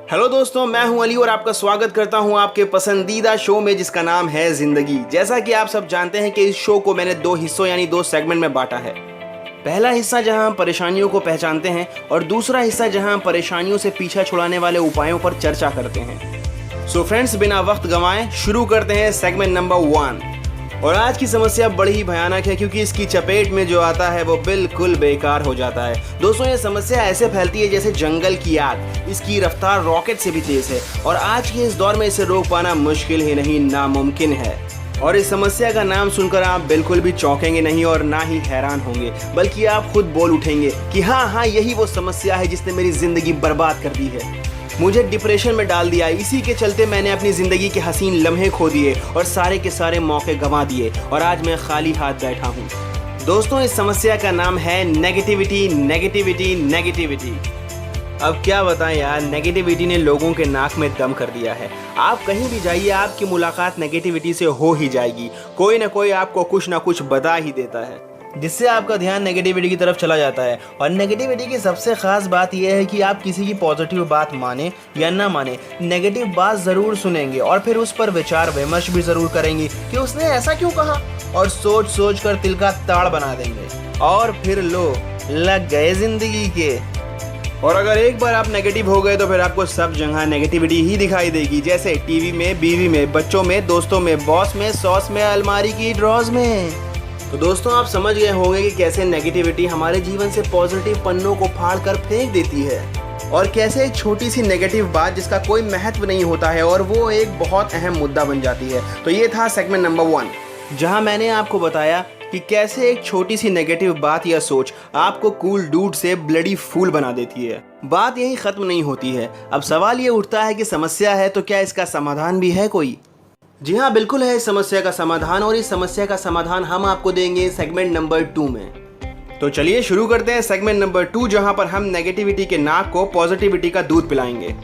Hello दोस्तों, मैं हूं अली और आपका स्वागत करता हूं आपके पसंदीदा शो में जिसका नाम है जिंदगी। जैसा कि आप सब जानते हैं कि इस शो को मैंने दो हिस्सों यानी दो सेगमेंट में बांटा है। पहला हिस्सा जहां हम परेशानियों को पहचानते हैं और दूसरा हिस्सा जहां हम परेशानियों से पीछा छुड़ाने वाले उपायों पर चर्चा करते हैं। सो फ्रेंड्स, बिना वक्त गंवाए शुरू करते हैं सेगमेंट नंबर 1। और आज की समस्या बड़ी ही भयानक है क्योंकि इसकी चपेट में जो आता है वो बिल्कुल बेकार हो जाता है। दोस्तों, ये समस्या ऐसे फैलती है जैसे जंगल की आग। इसकी रफ्तार रॉकेट से भी तेज है और आज के इस दौर में इसे रोक पाना मुश्किल ही नहीं नामुमकिन है। और इस समस्या का नाम सुनकर आप बिल्कुल भी चौंकेंगे नहीं और ना ही हैरान होंगे, बल्कि आप खुद बोल उठेंगे कि हाँ, यही वो समस्या है जिसने मेरी जिंदगी बर्बाद कर दी है, मुझे डिप्रेशन में डाल दिया। इसी के चलते मैंने अपनी ज़िंदगी के हसीन लम्हे खो दिए और सारे के सारे मौके गंवा दिए और आज मैं खाली हाथ बैठा हूँ। दोस्तों, इस समस्या का नाम है नेगेटिविटी, नेगेटिविटी, नेगेटिविटी। अब क्या बताएं यार, नेगेटिविटी ने लोगों के नाक में दम कर दिया है। आप कहीं भी जाइए, आपकी मुलाकात नेगेटिविटी से हो ही जाएगी। कोई ना कोई आपको कुछ ना कुछ बता ही देता है जिससे आपका ध्यान नेगेटिविटी की तरफ चला जाता है। और नेगेटिविटी की सबसे खास बात यह है कि आप किसी की पॉजिटिव बात माने या ना माने, नेगेटिव बात ज़रूर सुनेंगे और फिर उस पर विचार विमर्श भी ज़रूर करेंगे कि उसने ऐसा क्यों कहा, और सोच सोच कर तिल का ताड़ बना देंगे और फिर लो लग गए जिंदगी के। और अगर एक बार आप नेगेटिव हो गए तो फिर आपको सब जगह नेगेटिविटी ही दिखाई देगी, जैसे टीवी में, बीवी में, बच्चों में, दोस्तों में, बॉस में, सॉस में, अलमारी की ड्रॉज में। तो दोस्तों, आप समझ गए होंगे कि कैसे नेगेटिविटी हमारे जीवन से पॉजिटिव पन्नों को फाड़ कर फेंक देती है और कैसे एक छोटी सी नेगेटिव बात जिसका कोई महत्व नहीं होता है और वो एक बहुत अहम मुद्दा बन जाती है। तो ये था सेगमेंट नंबर 1, जहां मैंने आपको बताया कि कैसे एक छोटी सी नेगेटिव बात या सोच आपको कूल डूड से ब्लडी फूल बना देती है। बात यही खत्म नहीं होती है। अब सवाल ये उठता है कि समस्या है तो क्या इसका समाधान भी है कोई? जी हाँ, बिल्कुल है इस समस्या का समाधान, और इस समस्या का समाधान हम आपको देंगे सेगमेंट नंबर 2 में। तो चलिए शुरू करते हैं सेगमेंट नंबर 2, जहां पर हम नेगेटिविटी के नाक को पॉजिटिविटी का दूध पिलाएंगे।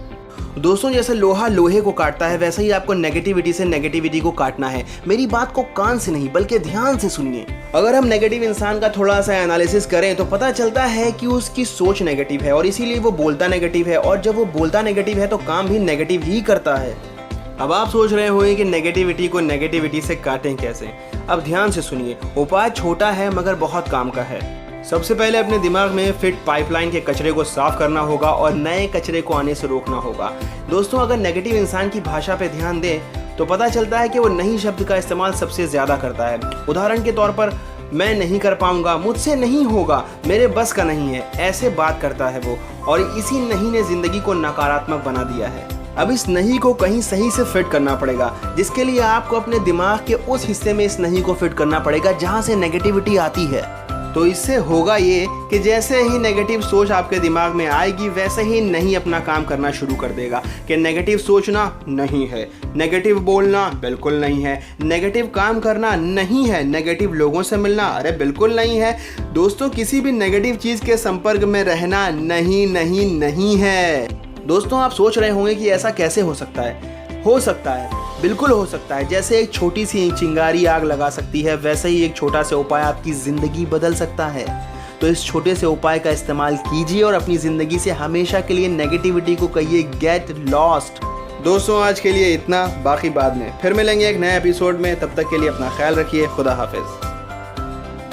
दोस्तों, जैसे लोहा लोहे को काटता है वैसे ही आपको नेगेटिविटी से नेगेटिविटी को काटना है। मेरी बात को कान से नहीं बल्कि ध्यान से सुनिए। अगर हम नेगेटिव इंसान का थोड़ा सा एनालिसिस करें तो पता चलता है कि उसकी सोच नेगेटिव है और इसीलिए वो बोलता नेगेटिव है, और जब वो बोलता नेगेटिव है तो काम भी नेगेटिव ही करता है। अब आप सोच रहे होंगे कि नेगेटिविटी को नेगेटिविटी से काटें कैसे। अब ध्यान से सुनिए, उपाय छोटा है मगर बहुत काम का है। सबसे पहले अपने दिमाग में फिट पाइपलाइन के कचरे को साफ करना होगा और नए कचरे को आने से रोकना होगा। दोस्तों, अगर नेगेटिव इंसान की भाषा पे ध्यान दें तो पता चलता है कि वो नहीं शब्द का इस्तेमाल सबसे ज़्यादा करता है। उदाहरण के तौर पर, मैं नहीं कर पाऊंगा, मुझसे नहीं होगा, मेरे बस का नहीं है, ऐसे बात करता है वो, और इसी नहीं ने ज़िंदगी को नकारात्मक बना दिया है। अब इस नहीं को कहीं सही से फिट करना पड़ेगा, जिसके लिए आपको अपने दिमाग के उस हिस्से में इस नहीं को फिट करना पड़ेगा जहां से नेगेटिविटी आती है। तो इससे होगा ये कि जैसे ही नेगेटिव सोच आपके दिमाग में आएगी वैसे ही नहीं अपना काम करना शुरू कर देगा कि नेगेटिव सोचना नहीं है, नेगेटिव बोलना बिल्कुल नहीं है, नेगेटिव काम करना नहीं है, नेगेटिव लोगों से मिलना अरे बिल्कुल नहीं है। दोस्तों, किसी भी नेगेटिव चीज़ के संपर्क में रहना नहीं है। दोस्तों, आप सोच रहे होंगे कि ऐसा कैसे हो सकता है। हो सकता है, बिल्कुल हो सकता है। जैसे एक छोटी सी चिंगारी आग लगा सकती है, वैसे ही एक छोटा सा उपाय आपकी ज़िंदगी बदल सकता है। तो इस छोटे से उपाय का इस्तेमाल कीजिए और अपनी ज़िंदगी से हमेशा के लिए नेगेटिविटी को कहिए गेट लॉस्ट। दोस्तों, आज के लिए इतना, बाकी बाद में फिर मिलेंगे एक नए एपिसोड में। तब तक के लिए अपना ख्याल रखिए। खुदा हाफिज़।